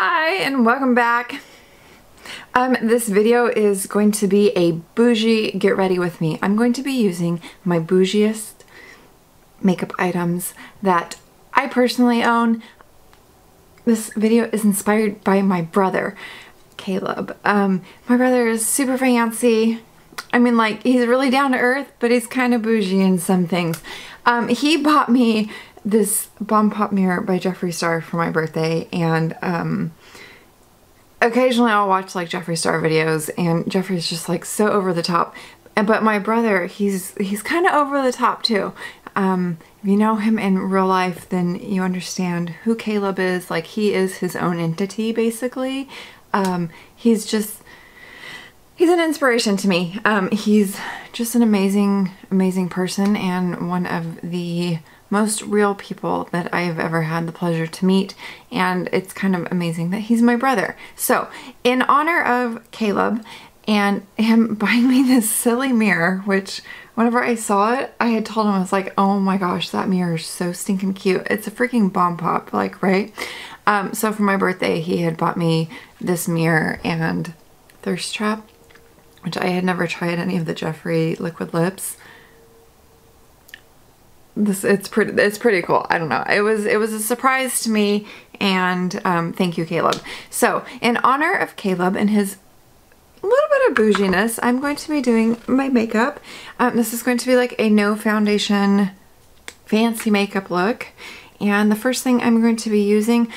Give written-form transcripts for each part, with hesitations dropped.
Hi and welcome back. This video is going to be a bougie get ready with me. I'm going to be using my bougiest makeup items that I personally own. This video is inspired by my brother, Caleb. My brother is super fancy. I mean, like, he's really down to earth, but he's kind of bougie in some things. He bought me this Bomb Pop mirror by Jeffree Star for my birthday, and occasionally I'll watch like Jeffree Star videos, and Jeffree's just like so over the top. But my brother, he's kind of over the top too. If you know him in real life, then you understand who Caleb is. Like, he is his own entity basically. He's an inspiration to me. He's just an amazing person, and one of the most real people that I have ever had the pleasure to meet, and it's kind of amazing that he's my brother. So in honor of Caleb and him buying me this silly mirror, which whenever I saw it, I had told him, I was like, oh my gosh, that mirror is so stinking cute. It's a freaking Bomb Pop, like, right? So for my birthday, he had bought me this mirror and Thirst Trap, which I had never tried any of the Jeffree liquid lips. It's pretty cool. I don't know. It was a surprise to me, and thank you, Caleb. So in honor of Caleb and his little bit of bouginess, I'm going to be doing my makeup. This is going to be like a no foundation fancy makeup look, and the first thing I'm going to be using,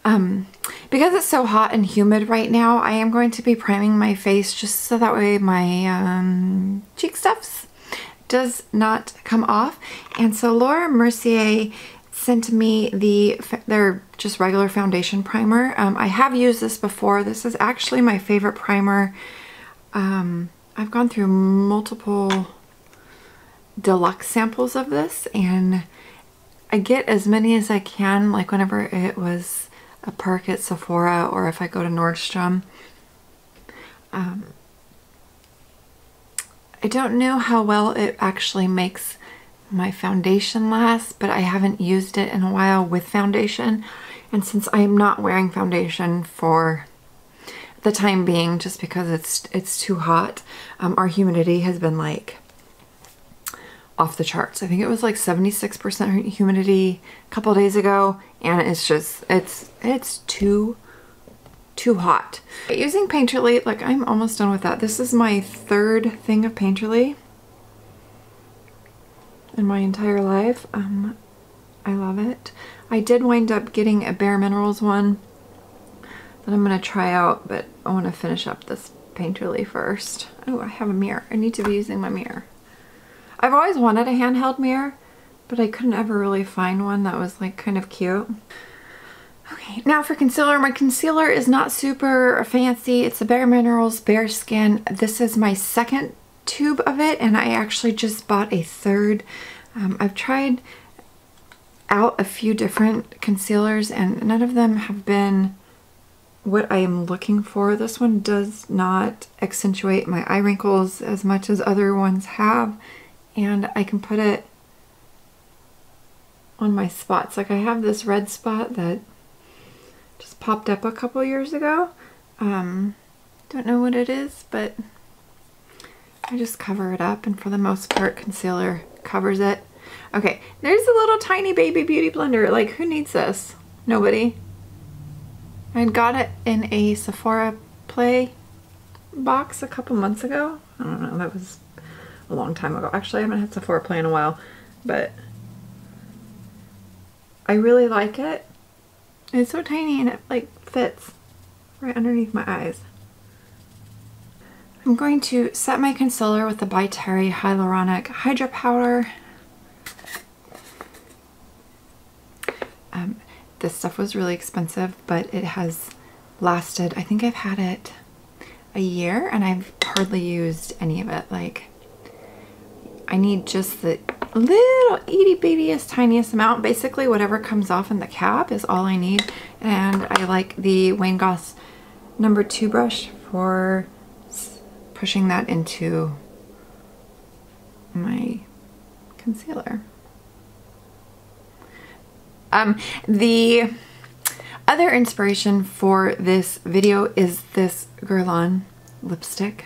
because it's so hot and humid right now, I am going to be priming my face just so that way my cheek stuffs does not come off. And so Laura Mercier sent me their just regular foundation primer. I have used this before. This is actually my favorite primer. I've gone through multiple deluxe samples of this, and I get as many as I can, like whenever it was a perk at Sephora or if I go to Nordstrom. I don't know how well it actually makes my foundation last, but I haven't used it in a while with foundation. And since I am not wearing foundation for the time being, just because it's too hot, our humidity has been like off the charts. I think it was like 76% humidity a couple days ago, and it's just, it's too hot. Using Painterly, like, I'm almost done with that. This is my third thing of Painterly in my entire life. I love it. I did wind up getting a Bare Minerals one that I'm gonna try out, but I want to finish up this Painterly first. Oh, I have a mirror. I need to be using my mirror. I've always wanted a handheld mirror, but I couldn't ever really find one that was like kind of cute. Okay, now for concealer. My concealer is not super fancy. It's a Bare Minerals Bare Skin. This is my second tube of it, and I actually just bought a third. I've tried out a few different concealers, and none of them have been what I am looking for. This one does not accentuate my eye wrinkles as much as other ones have, and I can put it on my spots. Like, I have this red spot that just popped up a couple years ago. Don't know what it is, but I just cover it up, and for the most part concealer covers it. Okay, there's a little tiny baby beauty blender. Like, who needs this? Nobody. I got it in a Sephora Play box a couple months ago. I don't know, that was a long time ago. Actually, I haven't had Sephora Play in a while, but I really like it. It's so tiny, and it like fits right underneath my eyes. I'm going to set my concealer with the By Terry Hyaluronic Hydra Powder. This stuff was really expensive, but it has lasted. I think I've had it a year, and I've hardly used any of it. Like, I need just the little itty bittiest tiniest amount. Basically whatever comes off in the cap is all I need, and I like the Wayne Goss number 2 brush for pushing that into my concealer. other inspiration for this video is this Guerlain lipstick.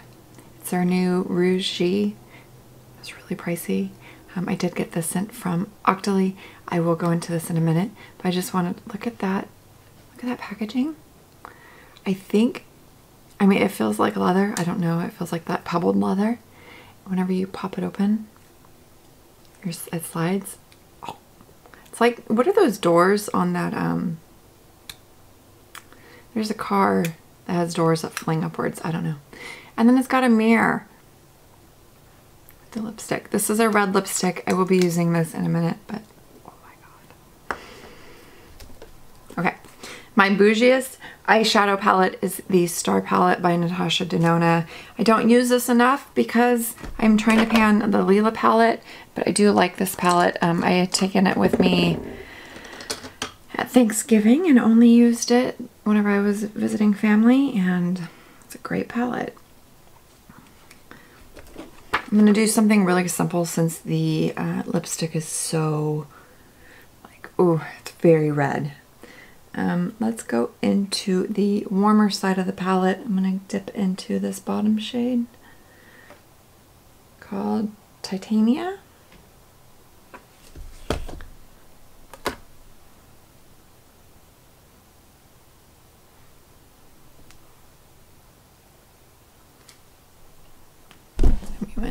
It's our new Rouge. It's really pricey. I did get this scent from Octoly. I will go into this in a minute, but I just want to look at that. Look at that packaging. I mean, it feels like leather. I don't know. It feels like that pebbled leather. Whenever you pop it open, it slides. Oh, it's like, what are those doors on that? There's a car that has doors that fling upwards. I don't know. And then it's got a mirror. The lipstick. This is a red lipstick. I will be using this in a minute, but oh my god. Okay. My bougiest eyeshadow palette is the Star palette by Natasha Denona. I don't use this enough because I'm trying to pan the Lila palette, but I do like this palette. I had taken it with me at Thanksgiving and only used it whenever I was visiting family, and it's a great palette. I'm going to do something really simple since the lipstick is so, like, ooh, it's very red. Let's go into the warmer side of the palette. I'm going to dip into this bottom shade called Titania.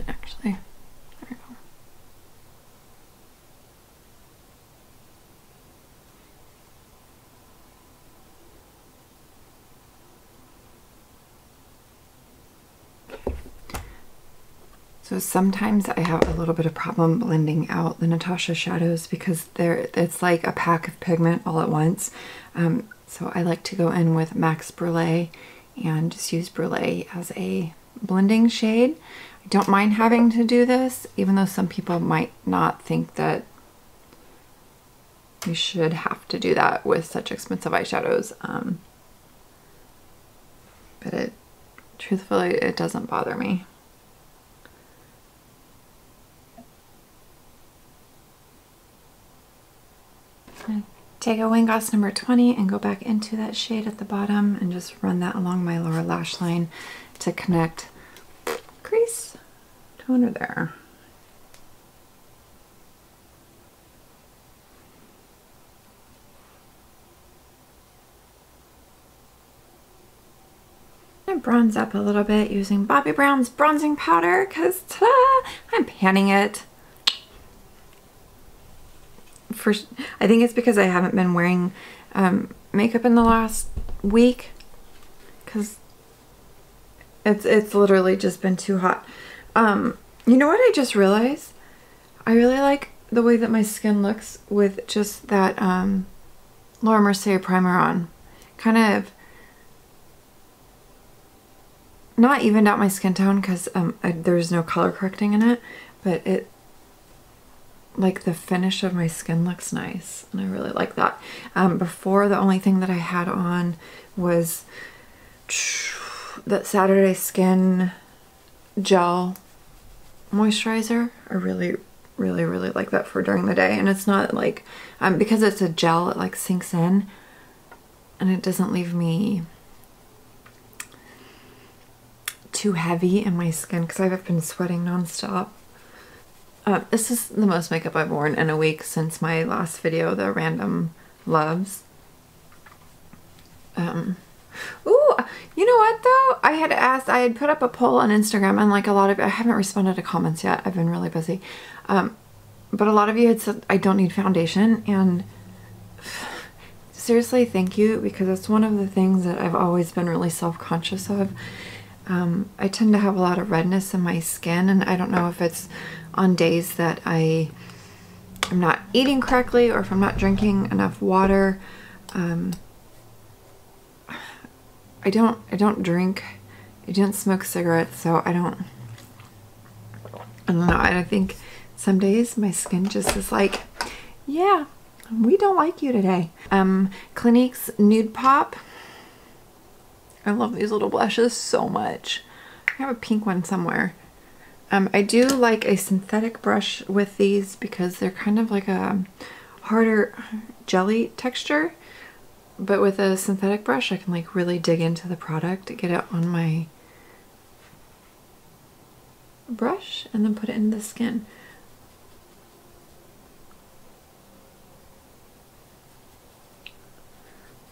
Actually, there we go. So sometimes I have a little bit of problem blending out the Natasha shadows because it's like a pack of pigment all at once. So I like to go in with Max Brulee and just use Brulee as a blending shade. I don't mind having to do this, even though some people might not think that you should have to do that with such expensive eyeshadows. But truthfully, it doesn't bother me. Take a wing gloss number 20 and go back into that shade at the bottom and just run that along my lower lash line to connect crease to under there. And bronze up a little bit using Bobbi Brown's bronzing powder because ta-da, I'm panning it. I think it's because I haven't been wearing makeup in the last week because it's literally just been too hot. You know what I just realized? I really like the way that my skin looks with just that Laura Mercier primer on. Kind of not evened out my skin tone because there's no color correcting in it, but like the finish of my skin looks nice and I really like that. Before, the only thing that I had on was that Saturday Skin gel moisturizer. I really like that for during the day, and it's not like because it's a gel, it like sinks in and it doesn't leave me too heavy in my skin because I've been sweating nonstop. This is the most makeup I've worn in a week since my last video, the random loves. Ooh, you know what though? I had put up a poll on Instagram, and like I haven't responded to comments yet. I've been really busy. But a lot of you had said I don't need foundation, and seriously, thank you, because it's one of the things that I've always been really self-conscious of. I tend to have a lot of redness in my skin, and I don't know if it's on days that I'm not eating correctly or if I'm not drinking enough water. I don't drink, I don't smoke cigarettes, so I don't know. I think some days my skin just is like, yeah, we don't like you today. Clinique's Nude Pop. I love these little blushes so much. I have a pink one somewhere. I do like a synthetic brush with these because they're kind of like a harder jelly texture. But with a synthetic brush, I can like really dig into the product, get it on my brush, and then put it in the skin.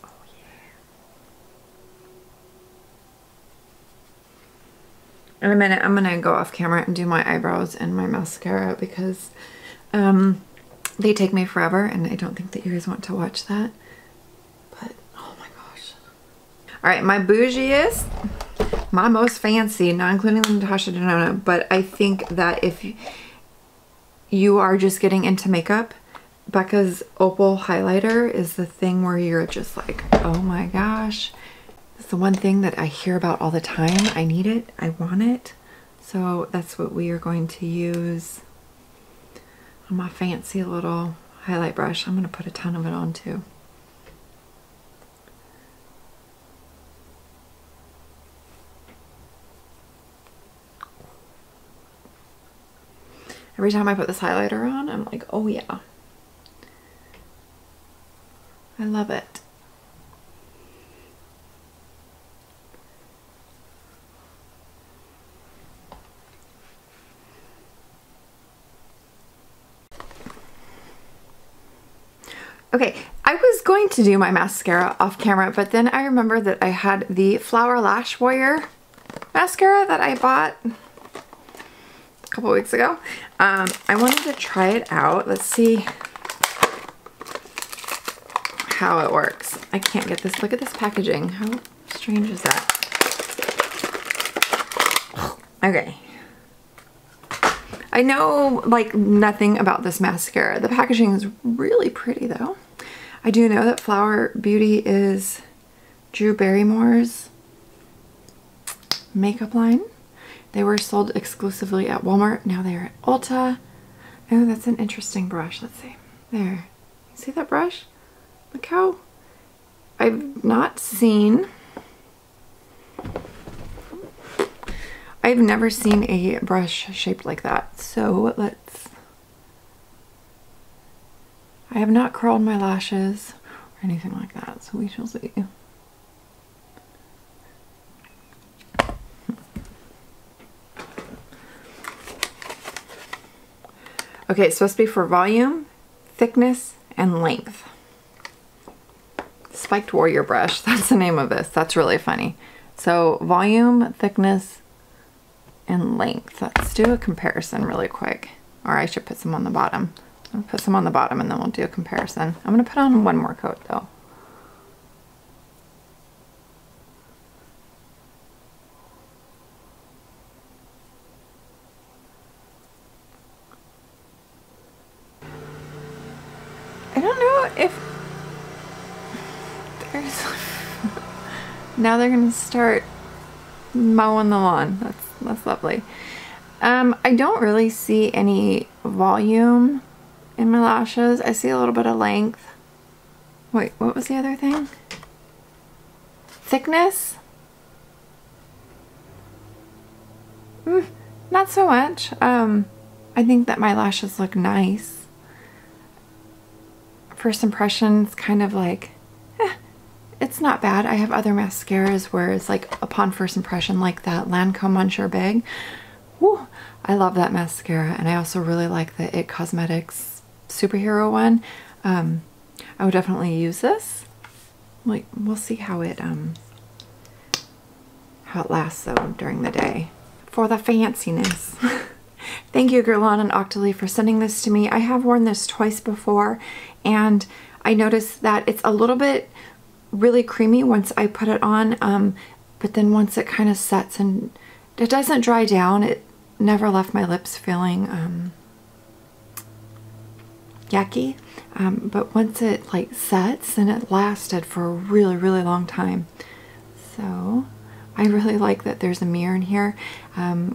Oh yeah. In a minute, I'm gonna go off camera and do my eyebrows and my mascara because they take me forever, and I don't think that you guys want to watch that. But oh my gosh. All right, my bougiest, my most fancy, not including the Natasha Denona, but I think that if you are just getting into makeup, Becca's Opal highlighter is the thing where you're just like, oh my gosh. It's the one thing that I hear about all the time. I need it, I want it. So that's what we are going to use on my fancy little highlight brush. I'm gonna put a ton of it on too. Every time I put this highlighter on, I'm like, oh yeah. I love it. Okay, I was going to do my mascara off camera, but then I remembered that I had the Flower Lash Warrior mascara that I bought a couple weeks ago. I wanted to try it out. Let's see how it works. I can't get this. Look at this packaging. How strange is that? Okay. I know like nothing about this mascara. The packaging is really pretty though. I do know that Flower Beauty is Drew Barrymore's makeup line. They were sold exclusively at Walmart. Now they're at Ulta. Oh, that's an interesting brush. Let's see. There. See that brush? Look how I've never seen a brush shaped like that. So I have not curled my lashes or anything like that, so we shall see. Okay, it's supposed to be for volume, thickness, and length. Spiked Warrior brush, that's the name of this. That's really funny. So volume, thickness, and length. Let's do a comparison really quick. Or I should put some on the bottom. I'll put some on the bottom and then we'll do a comparison. I'm going to put on one more coat though. I don't know if there's... Now they're going to start mowing the lawn. That's lovely. I don't really see any volume in my lashes. I see a little bit of length. Wait, what was the other thing? Thickness? Not so much. I think that my lashes look nice. First impressions, kind of like, it's not bad. I have other mascaras where it's like upon first impression, like that Lancome Monsieur Big. Woo, I love that mascara, and I also really like the It Cosmetics Superhero one. I would definitely use this. Like, we'll see how it lasts though during the day. For the fanciness. Thank you, Guerlain and Octoly, for sending this to me. I have worn this twice before, and I noticed that it's a little bit really creamy once I put it on, but then once it kind of sets and it doesn't dry down, it never left my lips feeling yucky, but once it like sets, and it lasted for a really, really long time. So I really like that there's a mirror in here.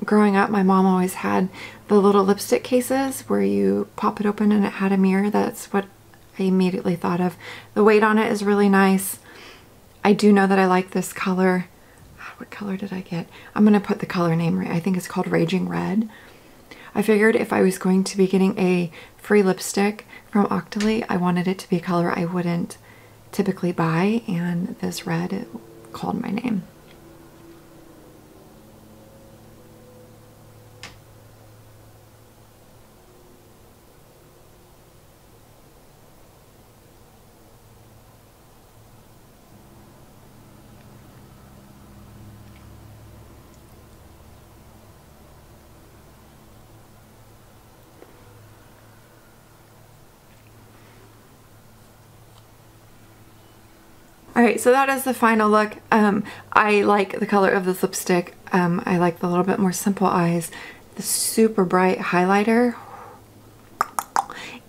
Growing up, my mom always had the little lipstick cases where you pop it open and it had a mirror. That's what I immediately thought of. The weight on it is really nice. I do know that I like this color. What color did I get? I'm gonna put the color name right. I think it's called Raging Red. I figured if I was going to be getting a free lipstick from Octoly, I wanted it to be a color I wouldn't typically buy, and this red, it called my name. Alright, so that is the final look. I like the color of this lipstick. I like the little bit more simple eyes, the super bright highlighter,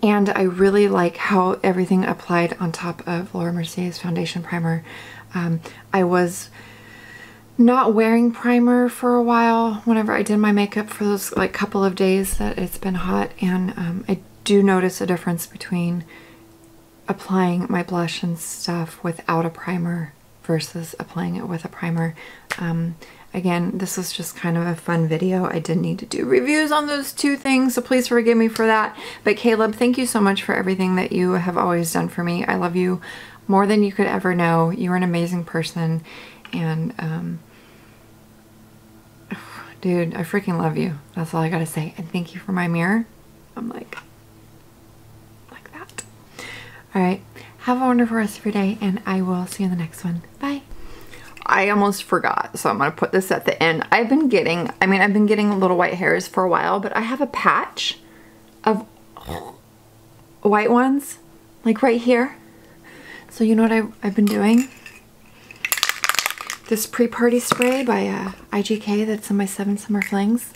and I really like how everything applied on top of Laura Mercier's foundation primer. I was not wearing primer for a while whenever I did my makeup for those like couple of days that it's been hot, and I do notice a difference between applying my blush and stuff without a primer versus applying it with a primer. Again, this was just kind of a fun video. I did need to do reviews on those two things, so please forgive me for that. But Caleb, thank you so much for everything that you have always done for me. I love you more than you could ever know. You're an amazing person, and dude, I freaking love you. That's all I gotta say. And thank you for my mirror. I'm like that. All right, have a wonderful rest of your day, and I will see you in the next one. Bye. I almost forgot, so I'm gonna put this at the end. I've been getting little white hairs for a while, but I have a patch of white ones, like right here. So you know what I've been doing? This pre-party spray by IGK that's in my 7 Summer Flings.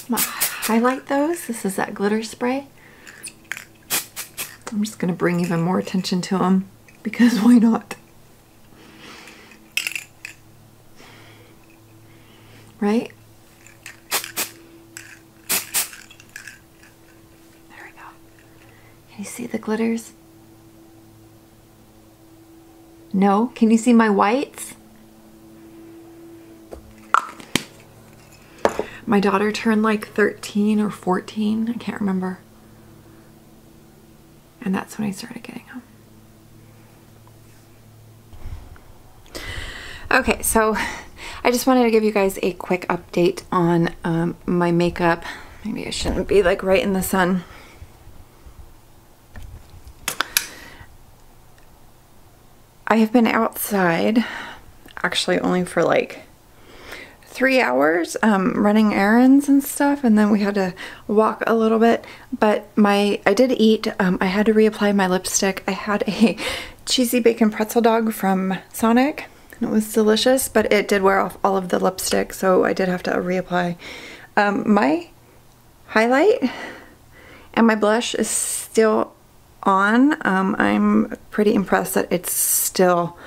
I'm gonna highlight those. This is that glitter spray. I'm just gonna bring even more attention to them, because why not? Right? There we go. Can you see the glitters? No? Can you see my whites? My daughter turned like 13 or 14, I can't remember. And that's when I started getting them. Okay, so I just wanted to give you guys a quick update on my makeup. Maybe I shouldn't be like right in the sun. I have been outside actually only for like 3 hours running errands and stuff, and then we had to walk a little bit, but I did eat. I had to reapply my lipstick. I had a cheesy bacon pretzel dog from Sonic, and it was delicious, but it did wear off all of the lipstick, so I did have to reapply. My highlight and my blush is still on. I'm pretty impressed that it's still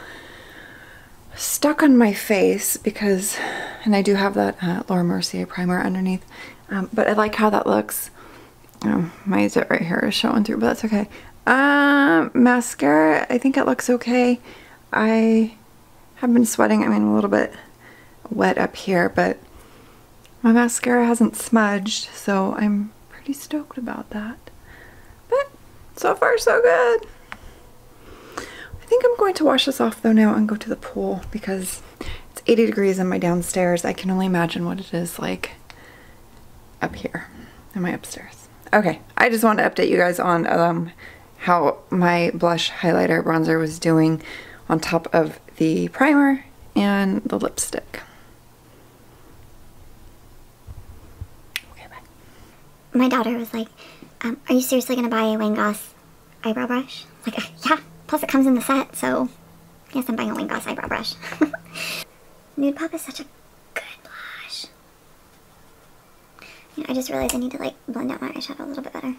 stuck on my face, because, and I do have that Laura Mercier primer underneath, but I like how that looks. My zit right here is showing through, but that's okay. Mascara, I think it looks okay. I have been sweating. I mean, a little bit wet up here, but my mascara hasn't smudged, so I'm pretty stoked about that. But so far so good. I think I'm going to wash this off though now and go to the pool, because it's 80 degrees in my downstairs. I can only imagine what it is like up here in my upstairs. Okay, I just wanted to update you guys on how my blush, highlighter, bronzer was doing on top of the primer and the lipstick. Okay, bye. My daughter was like, are you seriously gonna buy a Wayne Goss eyebrow brush? Like, yeah. Plus it comes in the set, so yes, I'm buying a Wayne Goss eyebrow brush. Nude Pop is such a good blush. You know, I just realized I need to like blend out my eyeshadow a little bit better.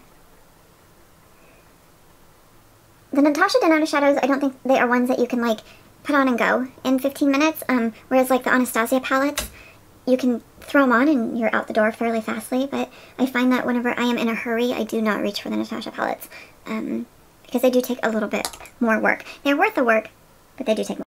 The Natasha Denona shadows, I don't think they are ones that you can like put on and go in 15 minutes, whereas like the Anastasia palettes, you can throw them on and you're out the door fairly fastly, but I find that whenever I am in a hurry, I do not reach for the Natasha palettes. Because they do take a little bit more work. They're worth the work, but they do take more